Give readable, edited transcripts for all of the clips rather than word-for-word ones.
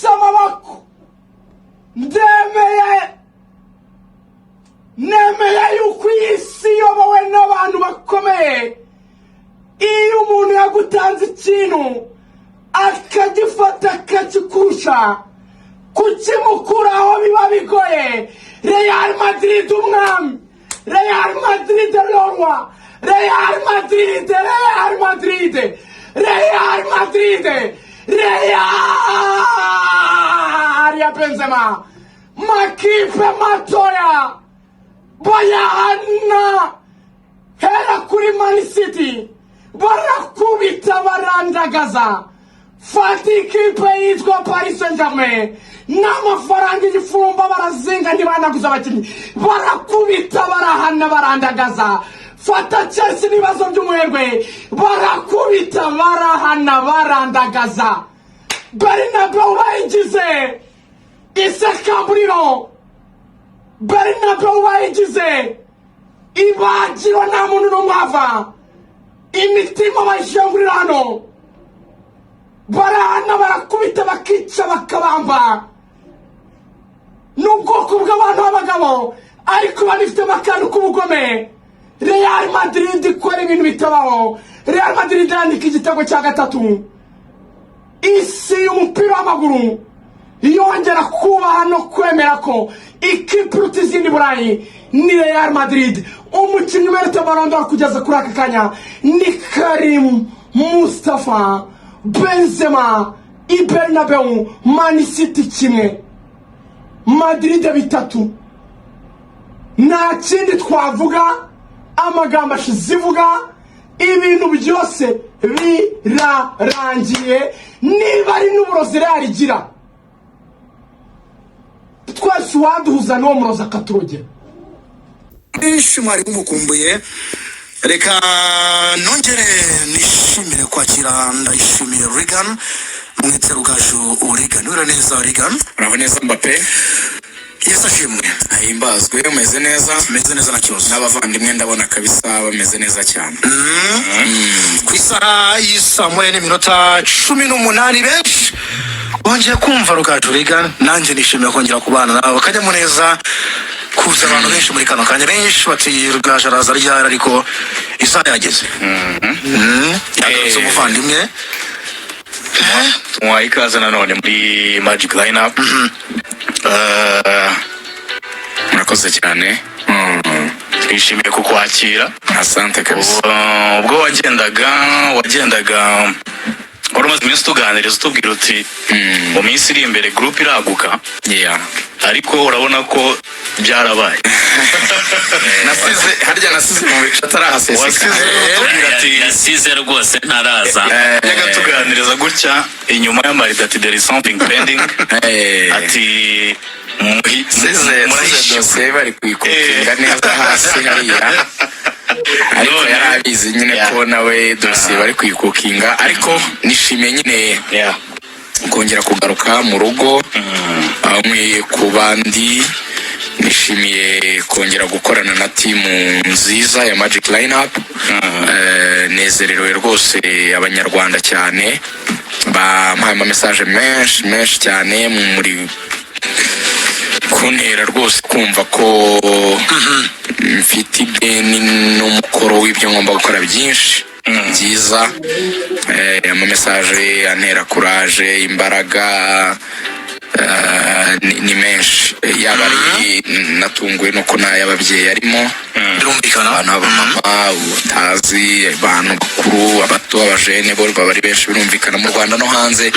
amaboko nemeye yuko iyi si iyobowe n'abantu bakomeye. Iyo umuntu yagutanze ikintu akagifata akakikurusha, kukimukuraho biba bigoye. Real Madrid umwami, Real Madrid roi, Real Madrid, Real Madrid, Real Madrid, Real ya Benzema, makipe matoya bayahana hera kuri Man City, barakubita barandagaza. Fata ikipe yitwa Paris Saint-Germain n'amafaranga y'ifumba barazinga ntibanaguza abakinnyi, barakubita barahana barandagaza. Fata Chelsea n'ibibazo by'umuherwe, barakubita barahana barandagaza. Bernabeu bayigize isekamburiro, Bernabeu bayigize ibagiro, nta muntu n'umwava. Imitima bayishengurira hano, barahana barakubita bakica bakabamba. N'ubwoko bw'abantu b'abagabo ariko banifite akantu k'ubugome. Real Madrid ikora ibintu bitabaho. Real Madrid yandika igitego cya gatatu. Isi y'umupira w'amaguru yongera kubaha no kwemera ko ikipe iruta izindi Burayi ni Real Madrid. Umukinnyi wereta Ballon d'Or kugeza kuri aka kanya ni Karim Mustafa Benzema. Bernabeu, Man City kimwe, Madrid bitatu. Nta kindi twavuga, amagambo ashizivuga, ibintu byose birarangiye. Niba ari n'uburozi Real igira, twese waduhuza n'uwo murozi akaturogera. Benshi mwari mumukumbuye, reka nongere nishimire kwakira, ndayishimiye Regan mwitero gaju Regan. Ura neza Regan? Uraho neza Mbappe? Yesu ashimwe. Ahimbazwe, umeze neza? Meze neza na cyose. N'abavandimwe ndabona kabisa bameze neza cyane. Ku isaha y'isa moya n'iminota 18 benshi bongeye kumva Rugaju Regan. Nanjye nishimiye kongera kubana nawe, akanyamuneza kuza abantu benshi muri kano kanya. Benshi bati Rugaju araza ryari, ariko isaha yageze. Yagarutse umuvandimwe. Tumuhaye ikaze nanone muri Magic Lineup. Murakoze cyane. Twishimiye kukwakira. Asante kabisa. Ubwo wagendaga wari umaze iminsi tuganiriza utubwira uti mu minsi iri imbere group iraguka. Ariko urabona ko byarabaye. Nasize mu bice atarahaseseka. Yasize rwose ntaraza. Yaga tuganiriza gutya inyuma y'amarida ati there is something pending. Ati murahishe dosiye bari kuyikokinga neza hasi hariya, ariko yarabizi nyine ko nawe dosiye bari kuyikokinga. Ariko nishimiye nyine kongera kugaruka mu rugo amwe ku bandi. Nishimiye kongera gukorana na timu nziza ya Magic Lineup. Nezerewe rwose abanyarwanda cyane, bampaye ama message menshi cyane muri kuntera rwose kumva ko mfite ideni n'umukoro w'ibyo ngomba gukora byinshi byiza. Ama message antera courage, imbaraga ni menshi. Yaba ari natunguwe nuko n'ay'ababyeyi arimo, birumvikana abantu b'abamama, utazi, abantu bakuru, abato, abajene, bo bari benshi birumvikana mu Rwanda no hanze.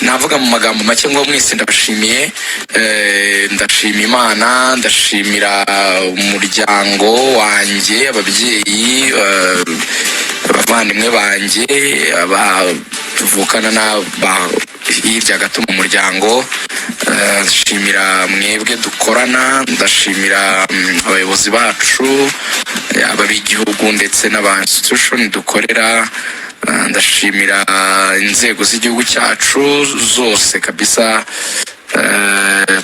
Navuga mu magambo make ngo mwese ndabashimiye. Ndashima Imana, ndashimira umuryango wanjye, ababyeyi, abavandimwe banjye, tuvukana hirya gato mu muryango. Ndashimira mwebwe dukorana, ndashimira abayobozi bacu, ab'igihugu ndetse n'aba institution dukorera. Ndashimira inzego z'igihugu cyacu zose kabisa,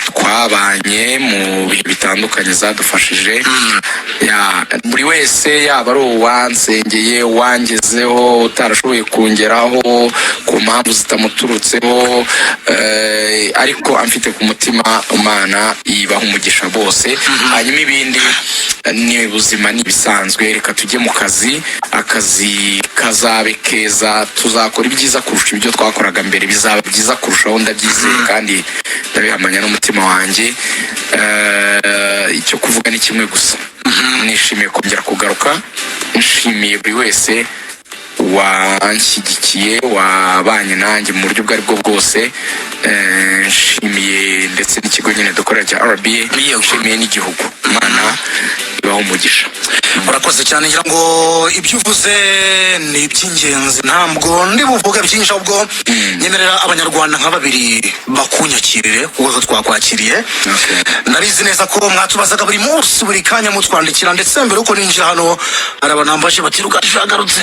twabanye mu bihe bitandukanye zadufashije. Buri wese yaba ari uwansengeye, wangezeho, utarashoboye kongeraho ku mpamvu zitamuturutseho, ariko amfite ku mutima Imana ibaha umugisha bose. Hanyuma ibindi ni ubuzima ni bisanzwe, reka tujye mu kazi, akazi kazabe keza, tuzakora ibyiza kurusha ibyo twakoraga mbere, bizaba byiza kurushaho ndabyizeye kandi ndabihamanya n'umutima wanjye. Icyo kuvuga ni kimwe gusa, nishimiye kongera kugaruka, nshimiye buri wese wanshyigikiye, wabanye nanjye mu buryo ubwo ari bwo bwose. Nshimiye ndetse n'ikigo nyine dukorera cya RBA, nshimiye n'igihugu. Imana ibaho umugisha. Urakoze cyane, ngira ngo ibyo uvuze ni iby'ingenzi, ntabwo ndi buvuga byinshi, ahubwo nyemerera abanyarwanda nka babiri bakunyakirire kuko twakwakiriye. Narizi neza ko mwatubazaga buri munsi buri kanya mutwandikira, ndetse mbere uko ninjira hano hari abanambaje bati Rugaju yagarutse.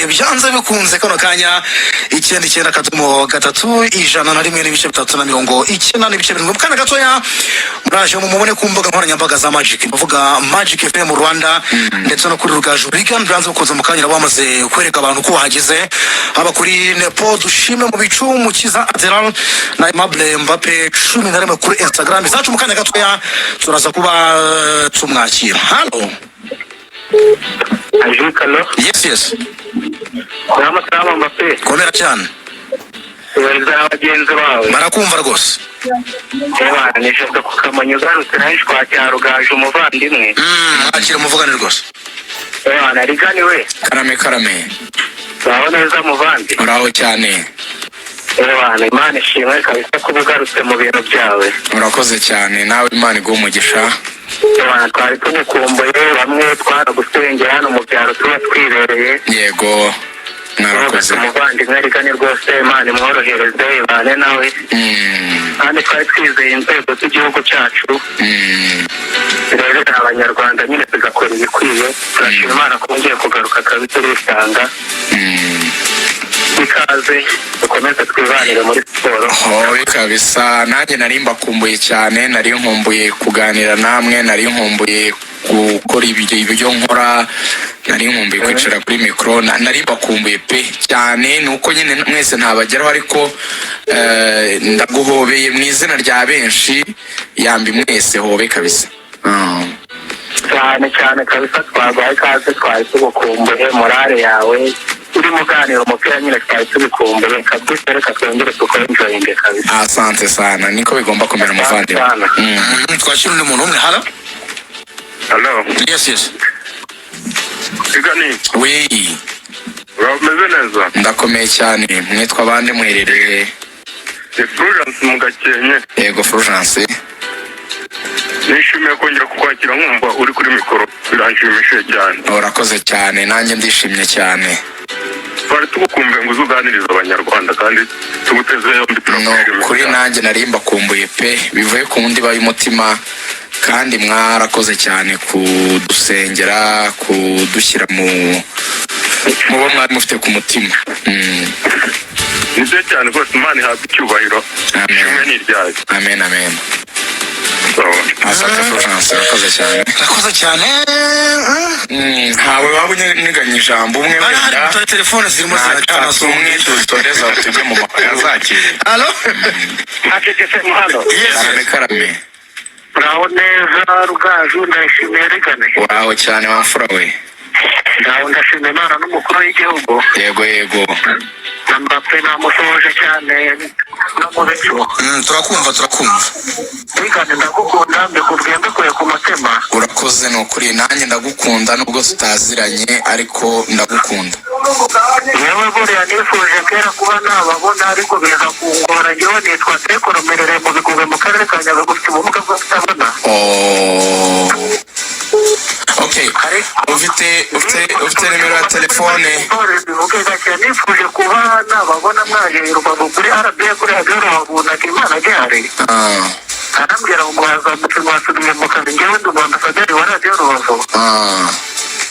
Byanze bikunze kano kanya 99.3 ijana na rimwe n'ibice 390 mu kana gatoya muraje mumubone ku mbuga nkoranyambaga za Magic, bavuga Magic FM mu Rwanda ndetse no kuri Rugaju Weekend. Byanze bikunze mu kanya bamaze kwereka abantu ko wahageze, haba kuri Nepo Dushime mu bicu, Mukiza Aderal na Aimable Mbappe 11 kuri Instagram zacu. Mu kanya gatoya turaza kuba tumwakira. Halo Ajikalo. Yes. Nama Mbappe. Komera cyane. Abagenzi bawe barakumva rwose. Nishaka kukamanya ugarutse naje kwakira Rugaju umuvandimwe. Akira umuvugane rwose. Narigani we. Karame. Baho neza muvandi. Uraho cyane. Imana ishimwe kabisa ko ugarutse mu bintu byawe. Urakoze cyane, nawe Imana iguhe umugisha. Twari tumukumbuye, bamwe twaragusengera hano mu byaro tuba twibereye. Yego, narakoze. Umuvandimwe Rigani rwose, Imana imworohereze, ibane nawe. Kandi twari twizeye inzego z'igihugu cyacu. Rero abanyarwanda nyine tugakora ibikwiye, turashima Imana ko ngiye kugaruka kabisa bisanga. Ikaze dukomeze twibanire muri siporo. Kabisa, nanjye nari mbakumbuye cyane, nari nkumbuye kuganira namwe, nari nkumbuye gukora ibyo nkora, nari nkumbuye kwicara kuri mikro, nari mbakumbuye pe cyane. Nuko nyine mwese ntabageraho, ariko ndaguhobeye mu izina rya benshi, yambi mwese hobe kabisa. Cyane kabisa, twaguhaye ikaze, twari tugukumbuye, morale yawe uri muganira umupira nyine twari tubikumbuye kabisa. Reka twongere dukore enjoying kabisa. Asante sana, niko bigomba kumera umuvandimwe. Twakira undi muntu umwe. Hello. Yes. Rigani. Oui. Urameze neza? Ndakomeye cyane. Mwitwa bande, muherereye? Fulgence mu Gakenke. Yego Fulgence. Nishimiye kongera kukwakira nkumva uri kuri mikoro, biranshimishije cyane. Urakoze cyane, nanjye ndishimye cyane. Twari tugukumbuye ngo uzuganirize abanyarwanda kandi tuguteze yombi. Kuri nanjye nari mbakumbuye pe, bivuye ku ndiba y'umutima, kandi mwarakoze cyane kudusengera, kudushyira mu bo mwari mufite ku mutima. Nibyo cyane rwose, Imana ihabwe icyubahiro. Ishimwe ni iryayo. Amen. Asante Fulgence, urakoze cyane. Ntawe waba uniganya ijambo umwe wenda. Telefone zirimo ziratana umwe dutoreza tujye mu makaya zakire. Halo. Akigeze mu hano. Karame. Uraho neza Rugaju, ndashimiye Rigani. Uraho cyane wamfura we. Ndashimiye Imana n'umukuru w'igihugu. Yego. Mbappe namusoje cyane no mu bicu. Turakumva. Rigani ndagukunda, mbikubwiye mbikuye ku mutima. Urakoze, ni ukuri, nanjye ndagukunda nubwo tutaziranye, ariko ndagukunda. Yewe buriya nifuje kera kuba nababona, ariko biza kungora. Njyewe nitwa Tekoro, mperereye mu Bigogwe mu karere ka Nyabihu, ufite ubumuga bwo kutabona. Okay. Ufite nimero ya telefone? Nifuje kuba nababona mwaje Rubavu kuri RBA, kuri Radio Rubavu na Kimana gihari. Arambwira ngo wazamutse mwasubiye mu kazi, njyewe ndi ambasaderi wa Radio Rubavu.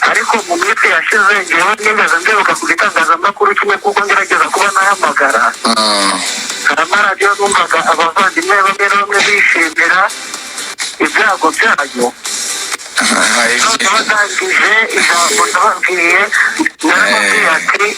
Ariko mu minsi yashize njyewe nigeze ndibuka ku gitangazamakuru kimwe kuko ngerageza kuba nahamagara. Amaradiyo numvaga abavandimwe bamwe na bamwe bishimira ibyago byanyu. Nabagangije ijambo nababwiye, naramubwiye ati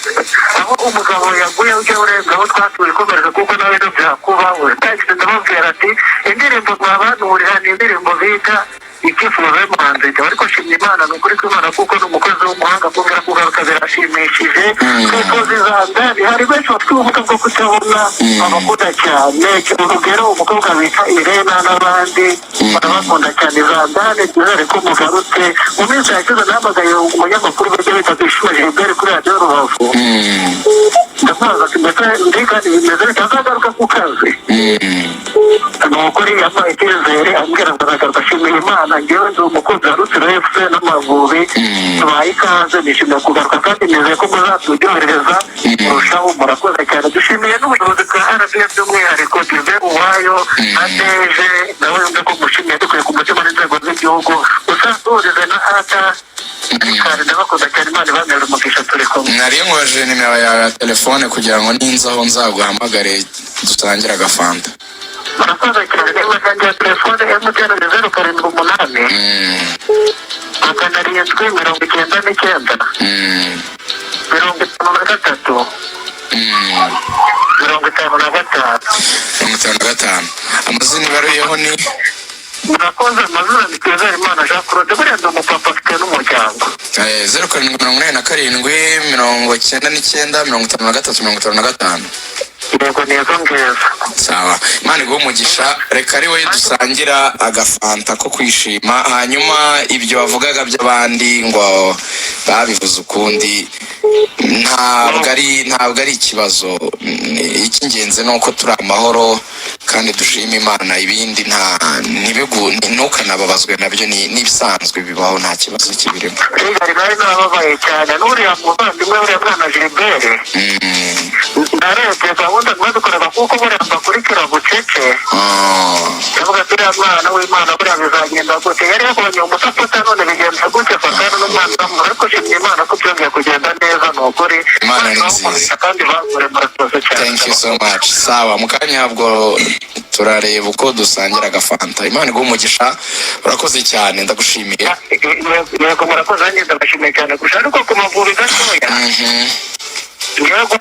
aho umugabo yaguye ujya urengaho twatuye komereza kuko nawe no byakubaho. Ndahise ndababwira arambwira ati indirimbo mwabanurira ni indirimbo bita icyifuzo y'umuhanzi ariko shimye Imana ni ukuri kw'Imana kuko ni umukozi w'umuhanga kongera kugaruka birashimishije twifuza izandani hari benshi bafite ubumuga bwo kutabona abakunda cyane urugero umukobwa bita Irena n'abandi barabakunda cyane izandani twizere ko mugarutse mu minsi yashize nahamagaye umunyamakuru bajya bita Ishuri Gilbert kuri radiyo Rubavu ndamubaza ati mbese ndikandi bimeze bitazagaruka ku kazi ni ukuri yampaye icyizere ambwira ngo azagaruka ashimiye Imana ngewe ndi umukunzi wa Rutsiro FC n'Amavubi tubaye ikaze nishimiye kugaruka kandi nizeye ko muzatujyohereza murushaho murakoze cyane dushimiye n'ubuyobozi bwa RBF by'umwihariko Gilbert Uwayo ateje nawe yumve ko mushimiye dukwiye ku mutima n'inzego z'igihugu usazurize na ata kandi ndabakoze cyane Imana ibamere umugisha turi kumwe nari nkoje nimero yawe ya telefone kugira ngo ninza aho nzaguhamagare dusangire agafanta murakoze cyane niba ntangiye telefone MTN 078 7 99 53 55 amazina ibaruyeho ni murakoze amazina ni Twizere Imana Jean Claude buriya ndi umupapa afite n'umuryango 0789 yego neza ngizo sawa Imana iguhe umugisha reka ari wowe dusangira agafanta ko kwishima hanyuma ibyo bavugaga by'abandi ngo babivuze ukundi ntabwo ari ikibazo icy'ingenzi ni uko turi amahoro kandi dushima Imana ibindi ntukanababazwe nabyo n'ibisanzwe bibaho nta kibazo kibirimo rigari bari nababaye cyane n'uriya muvandimwe uriya mwana Gilbert narebye gahunda mwadukorera kuko buriya mbakurikira bucece yavuga ati uriya mwana w'Imana buriya bizagenda gute yari yabonye umusapota none bigenza gute fakana n'umwana w'umuntu ariko shimye Imana ko byongeye kugenda neza ni ukuri Imana ni nziza kandi bagure murakoze cyane thank you so much sawa mukanya ntabwo turareba uko dusangira agafanta Imana iguhe umugisha urakoze cyane ndagushimiye yego murakoze nanjye ndabashimiye cyane kurusha ariko ku Mavubi gatoya yego